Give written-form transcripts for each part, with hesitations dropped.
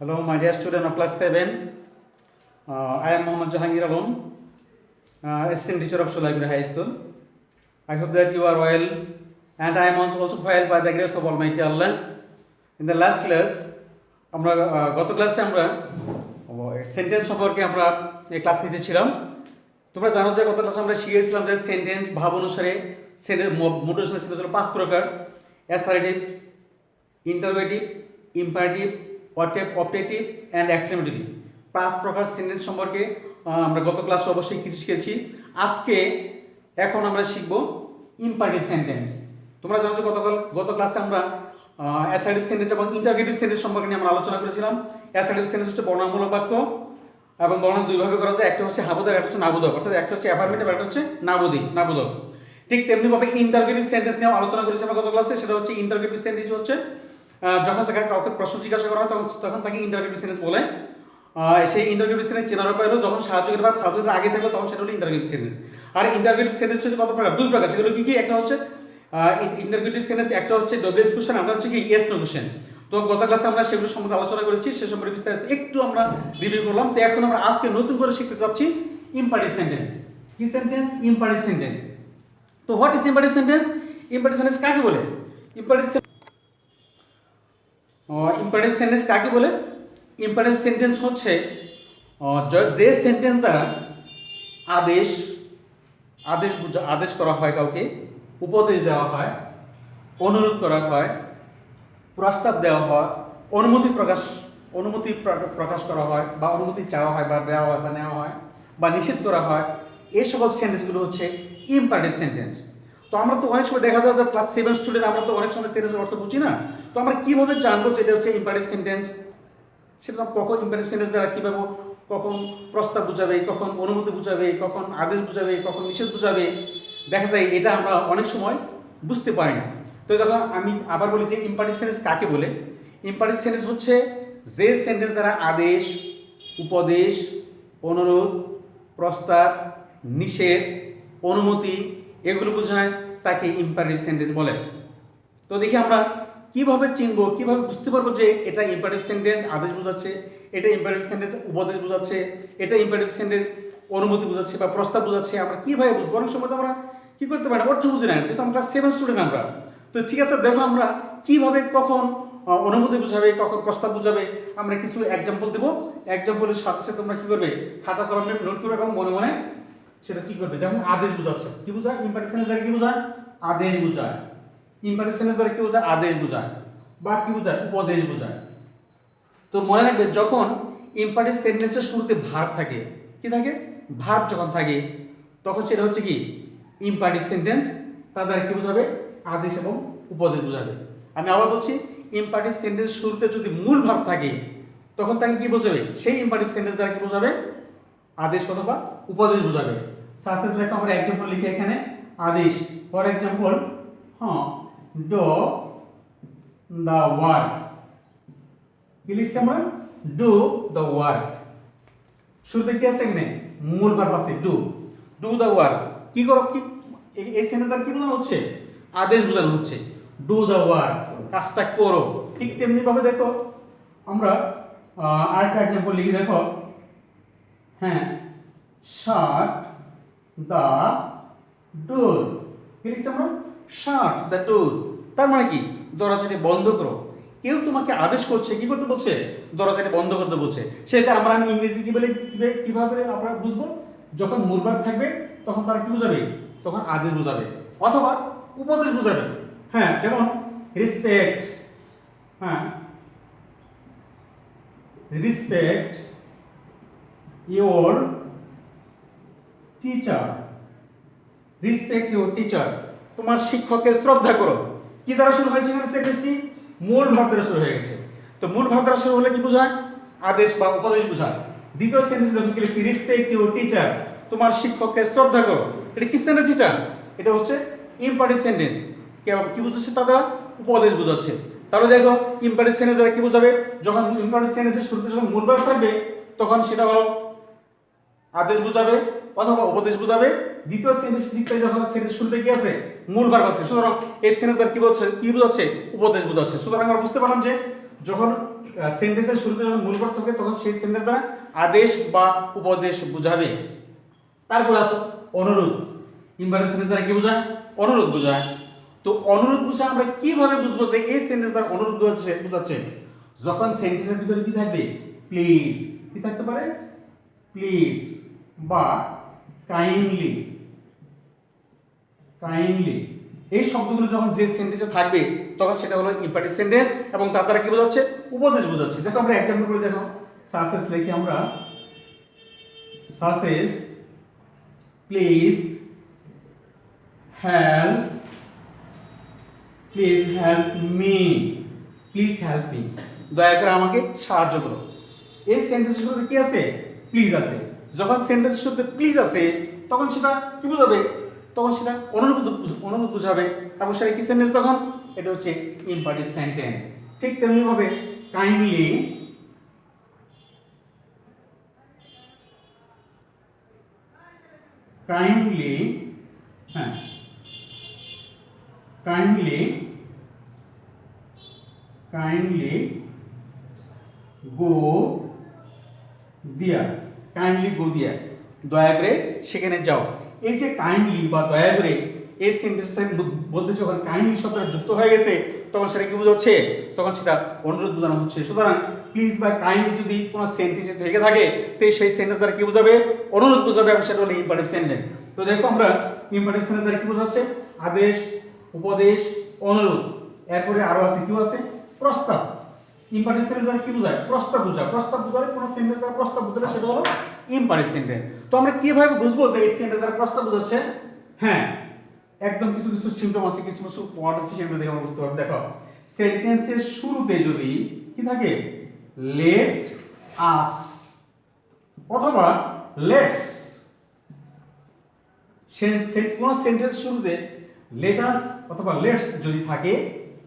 Hello, my dear student of class 7. I am Mohammad Jahangir Alom, assistant teacher of Sholaguri High School. I hope that you are well, and I am also well by the grace of Almighty Allah. In the last class, আমরা গত ক্লাসে আমরা sentence সম্পর্কে আমরা এই class নিতেছিলাম। তোমরা জানো যে গত ক্লাসে আমরা শিখেছিলাম যে সেন্টেন্স ভাব অনুসারে মোটিভেশনাল সেন্টেন্স হলো 5 প্রকার: assertive, interrogative, imperative, optative and exclamatory. 5 প্রকার সেন্টেন্স সম্পর্কে আমরা গত ক্লাসে অবশ্যই কিছু শিখেছি। এখন আমরা শিখব ইম্পারেটিভ সেন্টেন্স। তোমরা জানো যে গত ক্লাসে আমরা অ্যাসার্টিভ সেন্টেন্স এবং ইন্টারোগেটিভ সেন্টেন্স সম্পর্কে নিয়ে আমরা আলোচনা করেছিলাম। অ্যাসার্টিভ সেন্টেন্স হচ্ছে বর্ণনামূলক বাক্য এবং বর্ণনা দুই ভাবে করা যায়, একটা হচ্ছে হাবোধক, একটা হচ্ছে নাবোধক, অর্থাৎ একটা হচ্ছে অ্যাফার্মেটিভ, একটা হচ্ছে নাবোধক। ঠিক তেমনিভাবে ইন্টারোগেটিভ সেন্টেন্স নিয়েও আলোচনা করেছি আমরা গত ক্লাসে। সেটা হচ্ছে ইন্টারোগেটিভ সেন্টেন্স হচ্ছে যখন কাউকে প্রশ্ন জিজ্ঞাসা করা হয় তখন তাকে ইন্টারোগেটিভ সেন্টেন্স বলে। সেই ইন্টারোগেটিভ সেন্টেন্স চেনার উপায় হলো যখন সাহায্যকারী ভাব সাবজেক্টের আগে থাকবে তখন সেটা হলো ইন্টারোগেটিভ সেন্টেন্স। আর ইন্টারোগেটিভ সেন্টেন্স হচ্ছে কত প্রকার? 2 প্রকার। সেগুলো কি? একটা হচ্ছে ইন্টারোগেটিভ সেন্টেন্স, একটা হচ্ছে ডব্লিউএস কোশ্চেন, একটা হচ্ছে কি ইয়েস নো কোশ্চেন। তো গত ক্লাসে আমরা সেগুলো সম্পর্কে আলোচনা করেছি, সে সম্পর্কে বিস্তারিত একটু আমরা রিভিউ করলাম। তো এখন আমরা আজকে নতুন করে শিখতে যাচ্ছি ইম্পারেটিভ সেন্টেন্স। কি সেন্টেন্স? Imperative sentence. তো what is imperative sentence? Imperative sentence কাকে বলে? ইম্পারেটিভ সেন্টেন্স কাকে বলে? ইম্পারেটিভ সেন্টেন্স হচ্ছে যে সেন্টেন্স দ্বারা আদেশ করা হয়, কাউকে উপদেশ দেওয়া হয়, অনুরোধ করা হয়, প্রস্তাব দেওয়া হয়, অনুমতি প্রকাশ করা হয়, বা অনুমতি চাওয়া হয় বা দেওয়া হয় বা নেওয়া হয়, বা নিষেধ করা হয়, এই সকল সেন্টেন্সগুলো হচ্ছে ইম্পারেটিভ সেন্টেন্স। তো আমরা তো অনেক সময় দেখা যায় যে ক্লাস 7 স্টুডেন্ট, আমরা তো অনেক সময় সেন্টেন্সের অর্থ বুঝি না। তো আমরা কিভাবে জানবো যে এটা হচ্ছে ইম্পারেটিভ সেন্টেন্স? সেটা কখন ইম্পারেটিভ সেন্টেন্স দ্বারা কীভাবে কখন প্রস্তাব বুঝাবে, কখন অনুমতি বুঝাবে, কখন আদেশ বুঝাবে, কখন নিষেধ বুঝাবে, দেখা যায় এটা আমরা অনেক সময় বুঝতে পারি না। তো দেখো, আমি আবার বলি যে ইম্পারেটিভ সেন্টেন্স কাকে বলে। ইম্পারেটিভ সেন্টেন্স হচ্ছে যে সেন্টেন্স দ্বারা আদেশ, উপদেশ, অনুরোধ, প্রস্তাব, নিষেধ, অনুমতি এগুলো বোঝায়, তাকে ইম্পারেটিভ সেন্টেন্স বলে। তো দেখি আমরা কিভাবে চিনবো, কিভাবে বুঝতে পারবো যে এটা ইম্পারেটিভ সেন্টেন্স আদেশ বোঝাচ্ছে, এটা ইম্পারেটিভ সেন্টেন্স উপদেশ বোঝাচ্ছে, এটা ইম্পারেটিভ সেন্টেন্স অনুমতি বোঝাচ্ছে বা প্রস্তাব বোঝাচ্ছে। আমরা কিভাবে বুঝবো? অনেক সময় তো আমরা কি করতে পারি না, অর্থ বুঝি না, যেহেতু আমরা 7 স্টুডেন্ট আমরা। তো ঠিক আছে, দেখো আমরা কিভাবে কখন অনুমতি বুঝাবে, কখন প্রস্তাব বুঝাবে, আমরা কিছু এক্সাম্পল দেবো। এক্সাম্পলের সাথে সাথে তোমরা কি করবে, খাতা কলমে নোট করবে এবং মনে মনে সেটা কি করবে। যেমন আদেশ বোঝাচ্ছে, কি বোঝায়? ইম্পারেটিভ সেন্টেন্স দ্বারা কি বোঝায়? আদেশ বোঝায়। ইম্পারেটিভ সেন্টেন্স দ্বারা কি বোঝায়? আদেশ বোঝায়। বা কি বোঝায়? উপদেশ বোঝায়। তো মনে রাখবে, যখন ইম্পারেটিভ সেন্টেন্সের শুরুতে ভার্ব থাকে, কি থাকে? ভার্ব যখন থাকে তখন সেটা হচ্ছে কি ইম্পারেটিভ সেন্টেন্স। তার দ্বারা কি বোঝাবে? আদেশ এবং উপদেশ বোঝাবে। আমি আবার বলছি, ইম্পারেটিভ সেন্টেন্স শুরুতে যদি মূল ভার্ব থাকে তখন তাকে কি বোঝাবে? সেই ইম্পারেটিভ সেন্টেন্স দ্বারা কি বোঝাবে? আদেশ অথবা উপদেশ বোঝাবে। সাকসেস লেখা আমরা এক্সাম্পল লিখে এখানে আদেশ। For example, do the work. কি লিখছি আমরা? Do the work. শুরুতে কি আছে? এখানে মূল ভার্ব আছে ডু দ্য ওয়ার্ক। কি করো? কি এই সেন্টেন্স কি বোঝানো হচ্ছে? আদেশ বোঝানো হচ্ছে। ডু দ্য ওয়ার্ক, কাজটা করো। ঠিক তেমনি ভাবে দেখো আমরা আরেকটা এক্সাম্পল লিখি। দেখো, শাট দ্য ডোর। কি লিখছি আমরা? শাট দ্য ডোর। তার মানে কি? দরজাটি বন্ধ করো। কেউ তোমাকে আদেশ করছে, কি করতে বলছে? দরজাটি বন্ধ করতে বলছে। সেটা আমি ইংরেজিতে কি বলে, কিভাবে আমরা বুঝবো? যখন মূল ভার্ব থাকবে তখন তারা কি বোঝাবে? তখন আদেশ বোঝাবে অথবা উপদেশ বোঝাবে। যেমন respect. Respect your teacher. Respect your teacher, তোমার শিক্ষকের শ্রদ্ধা করো। কি দ্বারা শুরু হয়েছে এখানে সেন্টেন্সটি? মূল ভার্ব দ্বারা শুরু হয়ে গেছে। তো মূল ভার্ব দ্বারা শুরু হলে কি বোঝায়? আদেশ বা উপদেশ বোঝায়। দ্বিতীয় সেন্টেন্স দেখো কি লিখছি? রেসপেক্ট ইওর টিচার, তোমার শিক্ষককে শ্রদ্ধা করো। এটা কি সেন্টেন্স? এটা হচ্ছে ইম্পারেটিভ সেন্টেন্স। কি বুঝাচ্ছে? তা দ্বারা উপদেশ বোঝাচ্ছে। তাহলে দেখো, ইম্পারেটিভ সেন্টেন্স দ্বারা কি বোঝাবে? যখন ইম্পারেটিভ সেন্টেন্সের শুরুতে যখন মূল ভার্ব থাকবে তখন সেটা হলো আদেশ বোঝাবে অথবা উপদেশ বোঝাবে। দ্বিতীয় সেন্টেন্সটিতে যখন সেন্টেন্স শুরুতে কি আছে? মূল ভার্ব আছে, সুতরাং এই সেন্টেন্স দ্বারা কি বোঝাচ্ছে? উপদেশ বোঝাচ্ছে। সুতরাং আমরা বুঝতে পারলাম যে যখন সেন্টেন্সের শুরুতে যখন মূল পদ থাকে তখন সেই সেন্টেন্স দ্বারা আদেশ বা উপদেশ বোঝাবে। তারপর আসো অনুরোধ। ইম্পারেটিভ সেন্টেন্স দ্বারা কি বোঝায়? অনুরোধ বোঝায়। তো অনুরোধ বুঝে আমরা কিভাবে বুঝবো যে এই সেন্টেন্স দ্বারা অনুরোধ বোঝাচ্ছে? যখন সেন্টেন্সের ভিতরে কি থাকবে? প্লিজ, কি থাকতে পারে? প্লিজ বা কাইন্ডলি, কাইন্ডলি এই শব্দগুলো যখন যে সেন্টেন্সে থাকবে তখন সেটা হলো ইম্পারেটিভ সেন্টেন্স এবং তার দ্বারা কি বোঝাচ্ছে? উপদেশ বোঝাচ্ছে। দেখো আমরা এক্সাম্পল করে দেখো, সাসেস লিখি আমরা, সাসেস please help, please help me, please help me, দয়া করে আমাকে সাহায্য করো। এই সেন্টেন্সের সাথে কি আছে? প্লিজ আছে। যখন সেন্টেন্সের সাথে প্লিজ আছে তখন সেটা কি বোঝাবে? তখন সেটা অনুরোধ বোঝাবে এবং সেটা কি সেন্টেন্স তখন? এটা হচ্ছে ইম্পারেটিভ সেন্টেন্স। ঠিক তেমনি ভাবে কাইন্ডলি, কাইন্ডলি, হ্যাঁ, কাইন্ডলি, কাইন্ডলি গো দিয়া, কাইন্ডলি গো দিয়া, দয়া করে সেখানে যাও। এই যে কাইন্ডলি বা দয়া করে এই সেন্টেন্সটার মধ্যে যখন কাইন্ডলি শব্দটা যুক্ত হয়ে গেছে তখন সেটা কি বোঝাচ্ছে? তখন সেটা অনুরোধ বোঝানো হচ্ছে। সুতরাং প্লিজ বা কাইন্ডলি যদি কোনো সেন্টেন্সে থেকে থাকে তো সেই সেন্টেন্স দ্বারা কি বোঝাবে? অনুরোধ বোঝাবে এবং সেটা হলো ইম্পারেটিভ সেন্টেন্স। তো দেখো আমরা ইম্পারেটিভ সেন্টেন্স দ্বারা কি বোঝাচ্ছে? আদেশ, উপদেশ, অনুরোধ। এরপরে আরো আছে কি আছে? প্রস্তাব। ইম্পারেটিভ সেন্টেন্স দ্বারা কি বোঝায়? প্রস্তাব বোঝায়। প্রস্তাব বোঝালে কোন সেন্টেন্স দ্বারা প্রস্তাব বোঝালে সেটা হলো ইম্পারেটিভ সেন্টেন্স। তো আমরা কিভাবে বুঝবো যে এই সেন্টেন্স দ্বারা প্রস্তাব বোঝাচ্ছে? হ্যাঁ, একদম কিছু কিছু সিম্পটম আছে, কিছু কিছু ওয়ার্ড আছে, সেগুলো দেখে আমরা বুঝতে পারবো। দেখো, সেন্টেন্সের শুরুতে যদি কি থাকে? লেট আস অথবা লেটস, কোন সেন্টেন্স শুরুতে লেট আস অথবা লেটস যদি থাকে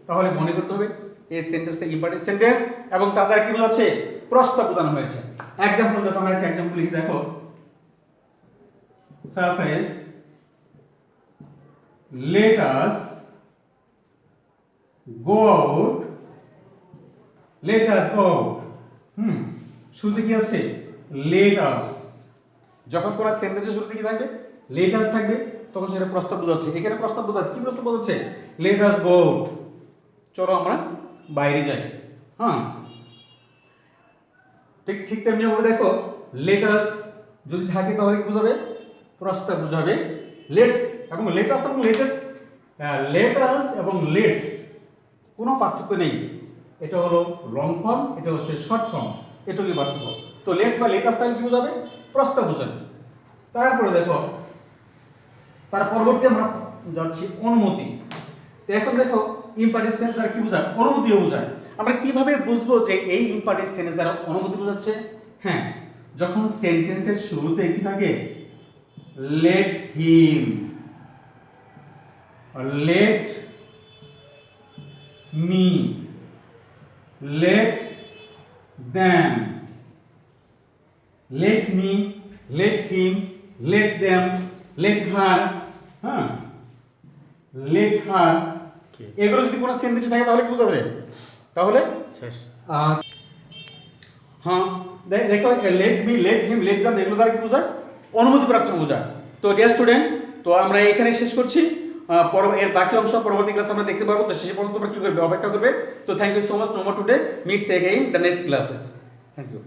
তাহলে মনে করতে হবে এই সেন্টেন্সটা ইম্পারেটিভ সেন্টেন্স এবং তার দ্বারা কি বোঝাচ্ছে? প্রস্তাব বোঝানো হয়েছে। এক্সাম্পল দেখো, আমরা একটা এক্সাম্পল লিখি দেখো, সাসেস let us go out, let us go out। শুরুতে কি আছে? let us। যখন কোন সেন্টেন্সের শুরুতে কি থাকবে? let us থাকবে তখন সেটা প্রস্তাব বোঝাচ্ছে। এখানে প্রস্তাব বোঝাচ্ছে, কি প্রস্তাব বোঝাচ্ছে? let us go out, চলো আমরা বাইরে যাই। হ্যাঁ, ঠিক ঠিক তেমনি ভাবে দেখো, let us যদি থাকে তাহলে কি বোঝাবে? প্রস্তাব বোঝাবে। লেটস এবং লেটাস এবং লেটেস, লেটাস এবং লেটস কোনো পার্থক্য নেই। এটা হলো লং ফর্ম, এটা হচ্ছে শর্ট ফর্ম, এটুকুই পার্থক্য। তো লেটস বা লেটাস তাহলে কি বোঝাবে? প্রস্তাব বোঝাবে। তারপরে দেখো, তার পরবর্তী আমরা যাচ্ছি অনুমতি। তো এখন দেখো ইম্পারেটিভ সেন্টেন্স দ্বারা কি বোঝায়? অনুমতিও বোঝায়। আমরা কিভাবে বুঝবো যে এই ইম্পারেটিভ সেন্টেন্স দ্বারা অনুমতি বোঝাচ্ছে? হ্যাঁ, যখন সেন্টেন্সের শুরুতে কি থাকে? let him, let me, let them, let me, let him, let them, let her, হ্যাঁ, let her, এগুলো যদি কোনো সেন্টেন্সে থাকে তাহলে কি বোঝাবে? তাহলে শেষ। হ্যাঁ, দেখো, let me, let him, let them এগুলো দ্বারা কি বোঝায়? অনুমতি প্রার্থনা বোঝায়। তো ডিয়ার স্টুডেন্ট, তো আমরা এখানে শেষ করছি। এর বাকি অংশ পরবর্তী ক্লাস আমরা দেখতে পারবো। তো শেষ পর্যন্ত তোমরা কি করবে? অপেক্ষা করবে। তো thank you so much. No more today, meets again the next classes. Thank you.